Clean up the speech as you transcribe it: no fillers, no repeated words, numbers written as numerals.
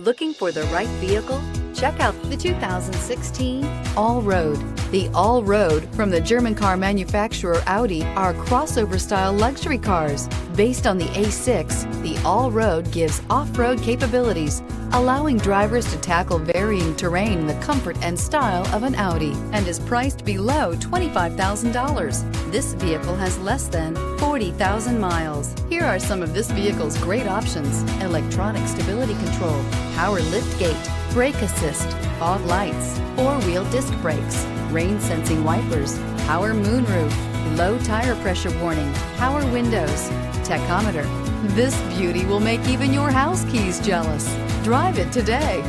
Looking for the right vehicle? Check out the 2016 Allroad. The Allroad from the German car manufacturer Audi are crossover-style luxury cars. Based on the A6, the Allroad gives off-road capabilities, allowing drivers to tackle varying terrain in the comfort and style of an Audi, and is priced below $25,000. This vehicle has less than 40,000 miles. Here are some of this vehicle's great options: electronic stability control, power liftgate, brake assist, fog lights, four-wheel disc brakes, rain-sensing wipers, power moonroof, low tire pressure warning, power windows, tachometer. This beauty will make even your house keys jealous. Drive it today.